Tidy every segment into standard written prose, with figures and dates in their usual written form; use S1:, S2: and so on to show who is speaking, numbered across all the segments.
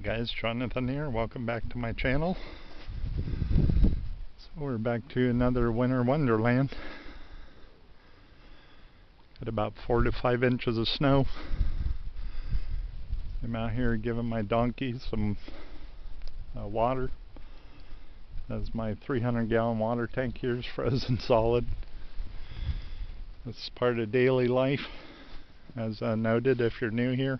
S1: Guys, Jonathan here. Welcome back to my channel. So we're back to another winter wonderland. Got about 4 to 5 inches of snow. I'm out here giving my donkey some water, as my 300-gallon water tank here is frozen solid. This is part of daily life, as noted if you're new here.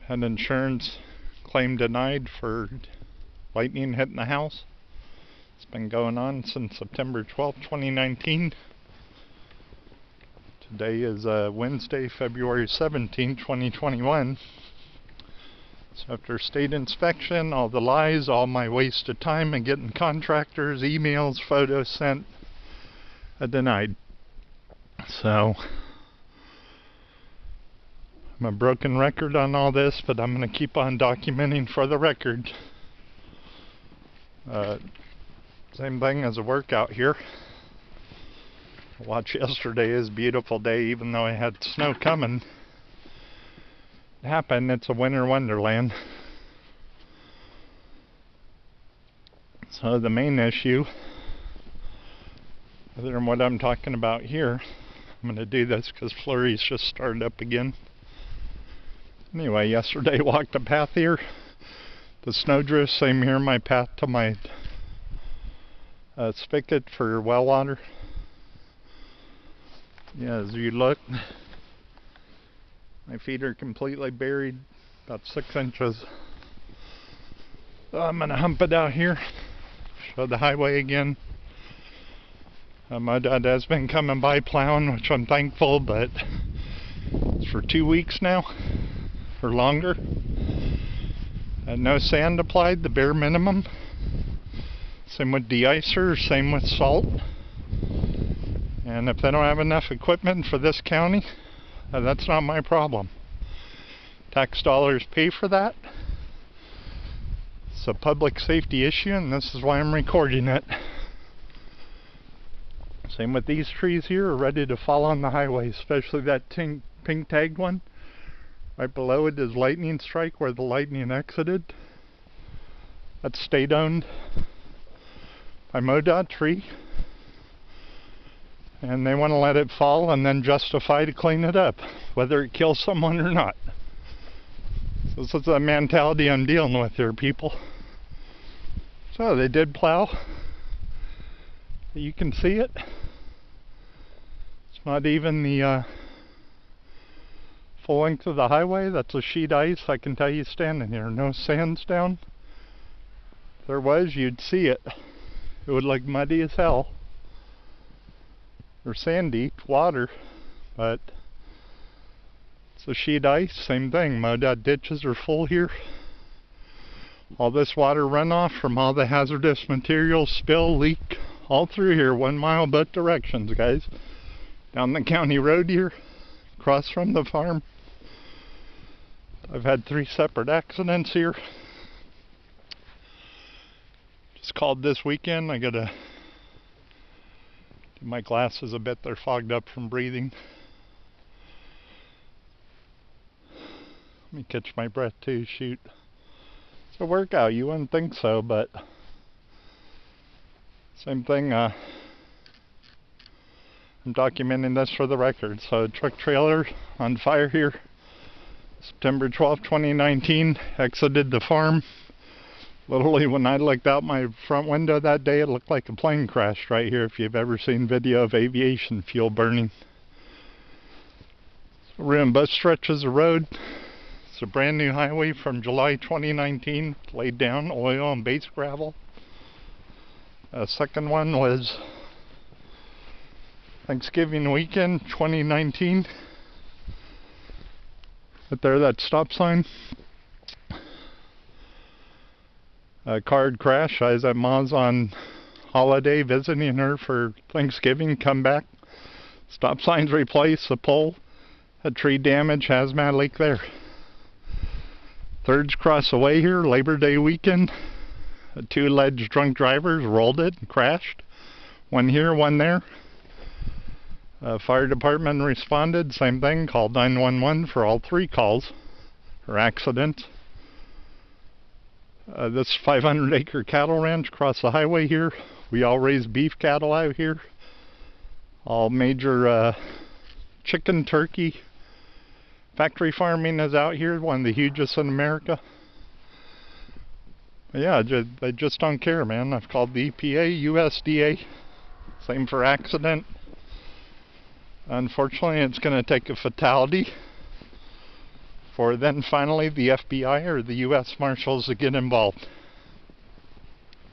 S1: Had insurance claim denied for lightning hitting the house. It's been going on since September 12, 2019. Today is Wednesday, February 17, 2021. So after state inspection, all the lies, all my wasted time and getting contractors, emails, photos sent, denied. So I'm a broken record on all this, but I'm going to keep on documenting for the record. Same thing as a workout here. Watch yesterday's beautiful day, even though I had snow coming. It happened. It's a winter wonderland. So the main issue, other than what I'm talking about here, I'm going to do this because flurries just started up again. Anyway, yesterday walked a path here. The snowdrift, same here, my path to my spigot for well water. Yeah, as you look, my feet are completely buried, about 6 inches. So I'm going to hump it out here, show the highway again. My dad has been coming by plowing, which I'm thankful, but it's for 2 weeks now, or longer. No sand applied, the bare minimum. Same with de-icer, same with salt. And if they don't have enough equipment for this county, that's not my problem. Tax dollars pay for that. It's a public safety issue, and this is why I'm recording it. Same with these trees here, are ready to fall on the highway, especially that pink tagged one. Right below it is lightning strike, where the lightning exited. That's state owned by MoDOT tree. And they want to let it fall and then justify to clean it up, whether it kills someone or not. So this is the mentality I'm dealing with here, people. So they did plow. You can see it. It's not even the full length of the highway. That's a sheet ice, I can tell you standing here. No sands down. If there was, you'd see it. It would look muddy as hell. Or sandy, water. But it's a sheet ice, same thing. MoDOT ditches are full here. All this water runoff from all the hazardous materials, spill, leak, all through here, 1 mile both directions, guys. Down the county road here, across from the farm. I've had 3 separate accidents here. Just called this weekend. I gotta do my glasses a bit, they're fogged up from breathing. Let me catch my breath too, shoot. It's a workout, you wouldn't think so, but same thing. I'm documenting this for the record. So truck trailer on fire here, September 12, 2019, exited the farm. Literally, when I looked out my front window that day, it looked like a plane crashed right here, if you've ever seen video of aviation fuel burning. So we're in both stretches of road. It's a brand new highway from July 2019, laid down, oil and base gravel. Second one was Thanksgiving weekend 2019. Right there, that stop sign. A car had crashed. I was at Ma's on holiday visiting her for Thanksgiving. Come back. Stop signs replaced. The pole had tree damage. Hazmat leak there. Thirds cross the way here. Labor Day weekend. 2 alleged drunk drivers rolled it and crashed. One here, one there. Fire department responded, same thing, called 911 for all 3 calls. or accidents. This 500-acre cattle ranch across the highway here. We all raise beef cattle out here. All major chicken, turkey, factory farming is out here, one of the hugest in America. But yeah, they just don't care, man. I've called the EPA, USDA, same for accident. Unfortunately, it's going to take a fatality for then finally the FBI or the U.S. Marshals to get involved.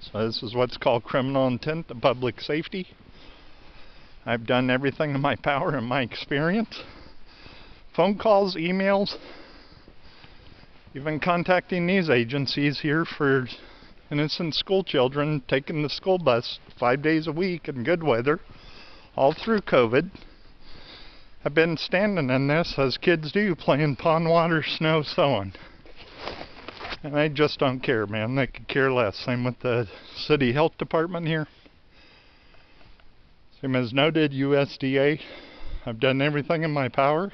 S1: So this is what's called criminal intent to public safety. I've done everything in my power and my experience. Phone calls, emails, even contacting these agencies here for innocent school children, taking the school bus 5 days a week in good weather, all through COVID. I've been standing in this, as kids do, playing pond water, snow, so on. And they just don't care, man. They could care less. Same with the city health department here. Same as noted, USDA. I've done everything in my power.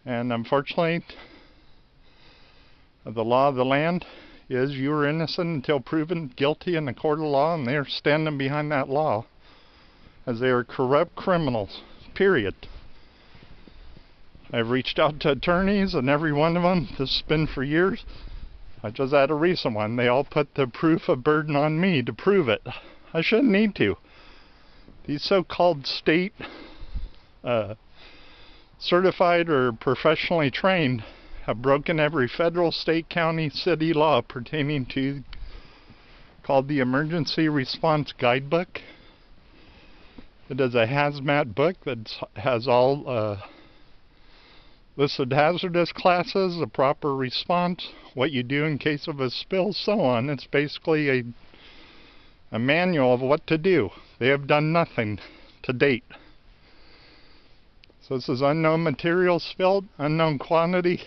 S1: And unfortunately, the law of the land is you are innocent until proven guilty in the court of law, and they are standing behind that law as they are corrupt criminals, period. I've reached out to attorneys, and every one of them, this has been for years. I just had a recent one. They all put the proof of burden on me to prove it. I shouldn't need to. These so-called state certified or professionally trained have broken every federal, state, county, city law pertaining to called the Emergency Response Guidebook. It is a hazmat book that has all listed hazardous classes, the proper response, what you do in case of a spill, so on. It's basically a manual of what to do. They have done nothing to date. So this is unknown material spilled, unknown quantity,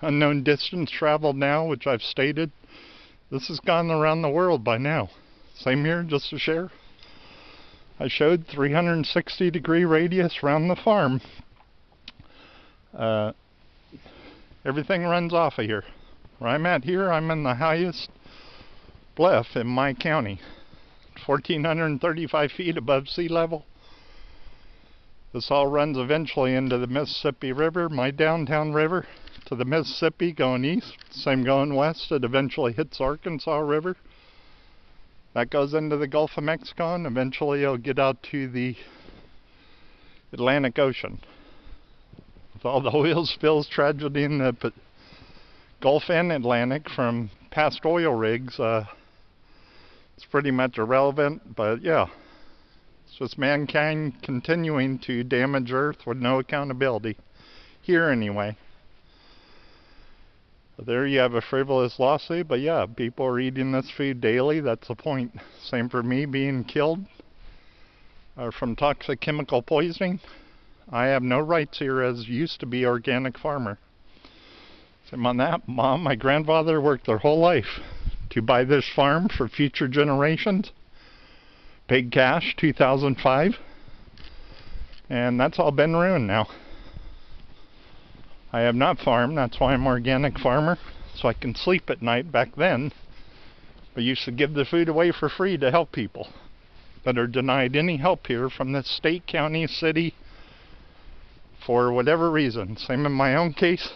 S1: unknown distance traveled now, which I've stated. This has gone around the world by now. Same here, just to share. I showed 360-degree radius around the farm. Everything runs off of here. Where I'm at here, I'm in the highest bluff in my county, 1,435 feet above sea level. This all runs eventually into the Mississippi River, my downtown river, to the Mississippi going east. Same going west, it eventually hits Arkansas River. That goes into the Gulf of Mexico, and eventually it'll get out to the Atlantic Ocean. With all the oil spills, tragedy in the Gulf and Atlantic from past oil rigs, it's pretty much irrelevant, but yeah. It's just mankind continuing to damage Earth with no accountability. Here anyway. But there you have a frivolous lawsuit, but yeah, people are eating this food daily, that's the point. Same for me being killed from toxic chemical poisoning. I have no rights here as used to be organic farmer. Same on that, Mom, my grandfather worked their whole life to buy this farm for future generations. Paid cash, 2005. And that's all been ruined now. I have not farmed, that's why I'm organic farmer, so I can sleep at night. Back then, I used to give the food away for free to help people that are denied any help here from the state, county, city, for whatever reason. Same in my own case.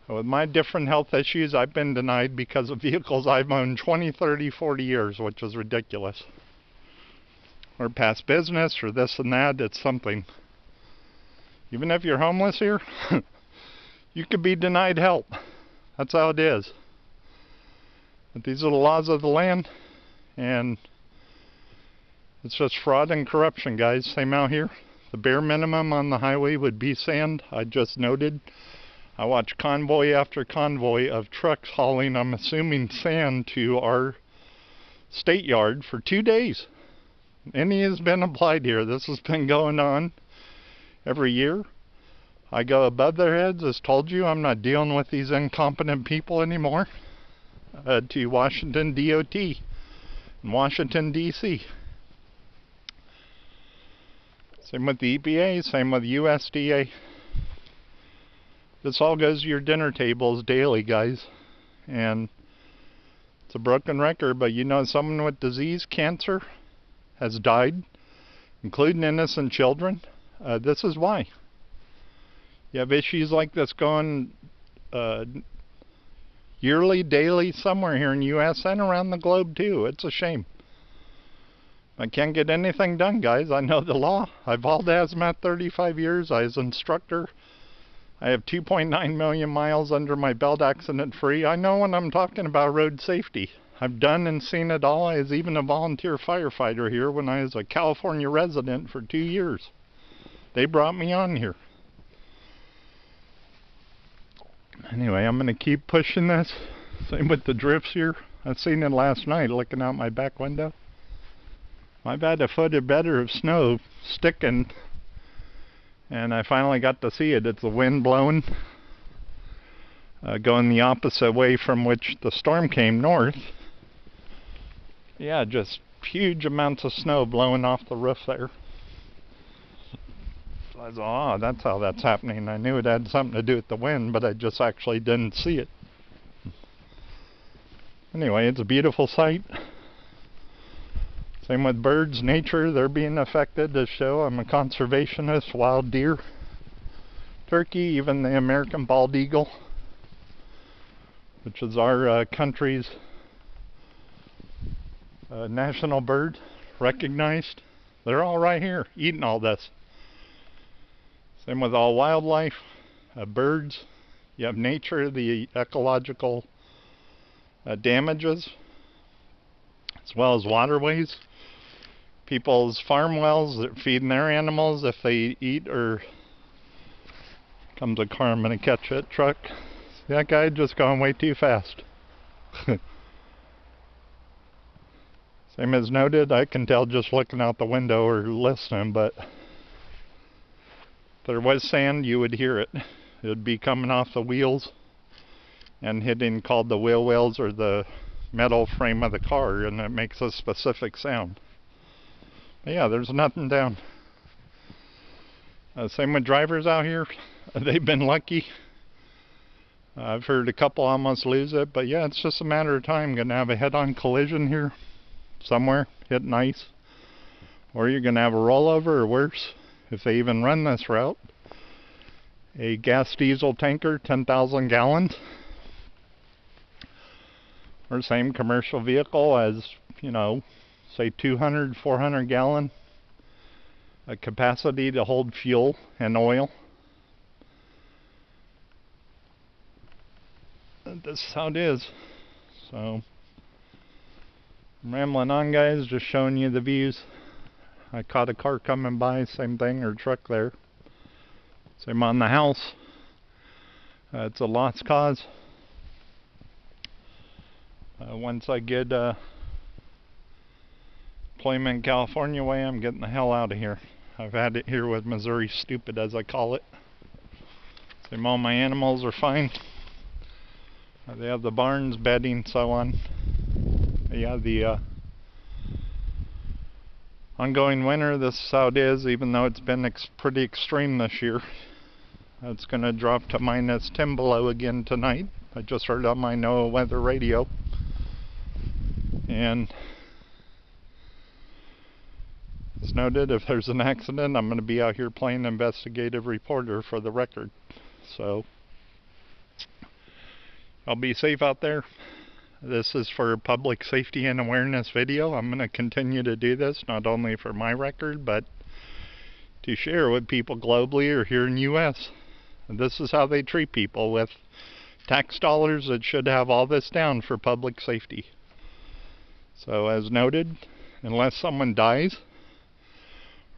S1: With my different health issues, I've been denied because of vehicles I've owned 20, 30, 40 years, which is ridiculous. Or past business, or this and that, it's something. Even if you're homeless here, you could be denied help. That's how it is. But these are the laws of the land, and it's just fraud and corruption, guys. Same out here. The bare minimum on the highway would be sand. I just noted. I watched convoy after convoy of trucks hauling, I'm assuming, sand to our state yard for 2 days. Any has been applied here. This has been going on every year. I go above their heads. As told you, I'm not dealing with these incompetent people anymore. To Washington DOT in Washington D.C. Same with the EPA, same with USDA. This all goes to your dinner tables daily, guys. And it's a broken record, but you know someone with disease, cancer, has died, including innocent children. This is why. You have issues like this going yearly, daily, somewhere here in the U.S. and around the globe too. It's a shame. I can't get anything done, guys. I know the law. I've hauled hazmat 35 years. I was an instructor. I have 2.9 million miles under my belt accident free. I know when I'm talking about road safety. I've done and seen it all. I was even a volunteer firefighter here when I was a California resident for 2 years. They brought me on here. Anyway, I'm going to keep pushing this. Same with the drifts here. I seen it last night looking out my back window. I've had a foot or better of snow sticking, and I finally got to see it. It's the wind blowing, going the opposite way from which the storm came, north. Yeah, just huge amounts of snow blowing off the roof there. So I thought, oh, that's how that's happening. I knew it had something to do with the wind, but I just actually didn't see it. Anyway, it's a beautiful sight. Same with birds, nature, they're being affected to show. I'm a conservationist, wild deer, turkey, even the American bald eagle, which is our country's national bird, recognized. They're all right here, eating all this. Same with all wildlife, birds. You have nature, the ecological damages, as well as waterways. People's farm wells that feeding their animals if they eat, or comes a car, I'm gonna catch it, truck. See that guy just going way too fast. Same as noted, I can tell just looking out the window or listening, but if there was sand, you would hear it. It would be coming off the wheels and hitting, called the wheel wells or the metal frame of the car, and it makes a specific sound. But yeah, there's nothing down. Same with drivers out here. They've been lucky. I've heard a couple almost lose it, but yeah, it's just a matter of time. Gonna have a head-on collision here somewhere, hitting ice, or you're gonna have a rollover, or worse, if they even run this route, a gas diesel tanker, 10,000 gallons, or same commercial vehicle as, you know, say 200, 400 gallon capacity to hold fuel and oil. This is how it is. So I'm rambling on, guys, just showing you the views. I caught a car coming by, same thing, or truck there. Same on the house. It's a lost cause. Once I get employment in California way, I'm getting the hell out of here. I've had it here with Missouri stupid, as I call it. Same, all my animals are fine. They have the barns, bedding, so on. Yeah, the ongoing winter, this is how it is, even though it's been pretty extreme this year. It's going to drop to minus 10 below again tonight. I just heard on my NOAA weather radio. And as noted, if there's an accident, I'm going to be out here playing investigative reporter for the record. So I'll be safe out there. This is for public safety and awareness video. I'm going to continue to do this, not only for my record, but to share with people globally or here in the U.S. And this is how they treat people with tax dollars that should have all this down for public safety. So as noted, unless someone dies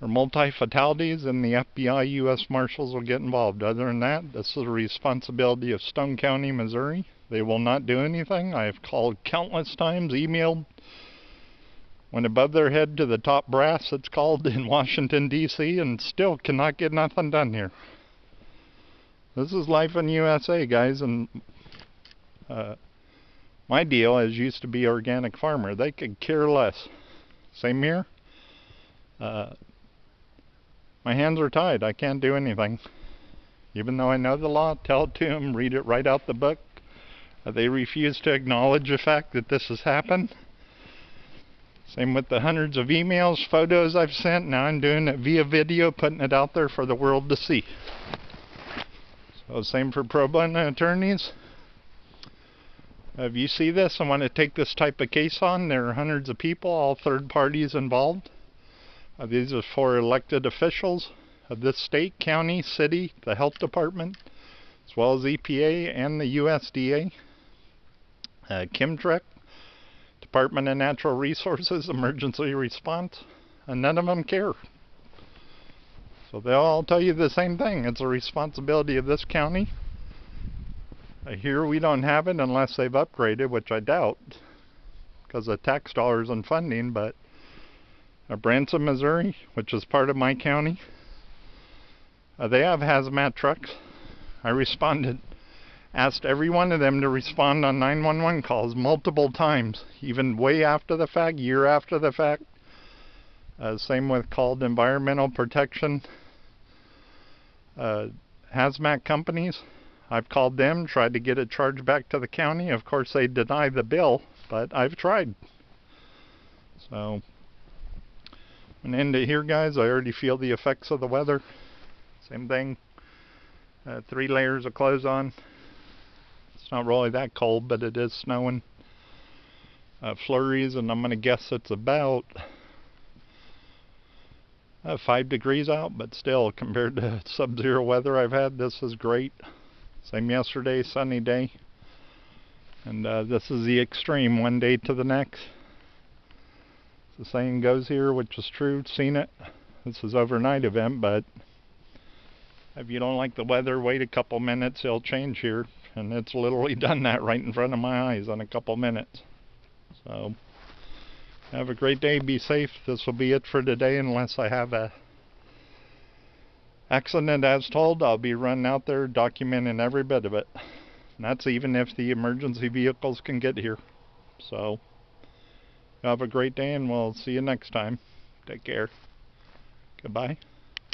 S1: or multi-fatalities, then the FBI, U.S. Marshals will get involved. Other than that, this is a responsibility of Stone County, Missouri. They will not do anything. I have called countless times, emailed, went above their head to the top brass, it's called, in Washington, D.C., and still cannot get nothing done here. This is life in USA, guys, and my deal is used to be organic farmer. They could care less. Same here. My hands are tied. I can't do anything. Even though I know the law, tell it to them, read it right out the book. They refuse to acknowledge the fact that this has happened. Same with the hundreds of emails, photos I've sent. Now I'm doing it via video, putting it out there for the world to see. So same for pro bono attorneys. If you see this and want to take this type of case on, there are hundreds of people, all third parties involved. These are for elected officials of this state, county, city, the health department, as well as EPA and the USDA, Chemtrek, Department of Natural Resources, Emergency Response, and none of them care. So they'll all tell you the same thing. It's a responsibility of this county. Here we don't have it unless they've upgraded, which I doubt, because of tax dollars and funding, but Branson, Missouri, which is part of my county, they have hazmat trucks. I responded, asked every one of them to respond on 911 calls multiple times, even way after the fact, year after the fact. Same with called environmental protection hazmat companies. I've called them, tried to get it charged back to the county. Of course, they deny the bill, but I've tried. So, I'm going to end it here, guys. I already feel the effects of the weather. Same thing. 3 layers of clothes on. It's not really that cold, but it is snowing. Flurries, and I'm going to guess it's about 5 degrees out, but still, compared to sub-zero weather I've had, this is great. Same yesterday, sunny day. And this is the extreme, one day to the next. The saying goes here, which is true, seen it. This is overnight event, but if you don't like the weather, wait a couple minutes, it'll change here. And it's literally done that right in front of my eyes in a couple minutes. So, have a great day, be safe. This will be it for today, unless I have a accident as told. I'll be running out there documenting every bit of it. And that's even if the emergency vehicles can get here. So, have a great day, and we'll see you next time. Take care. Goodbye.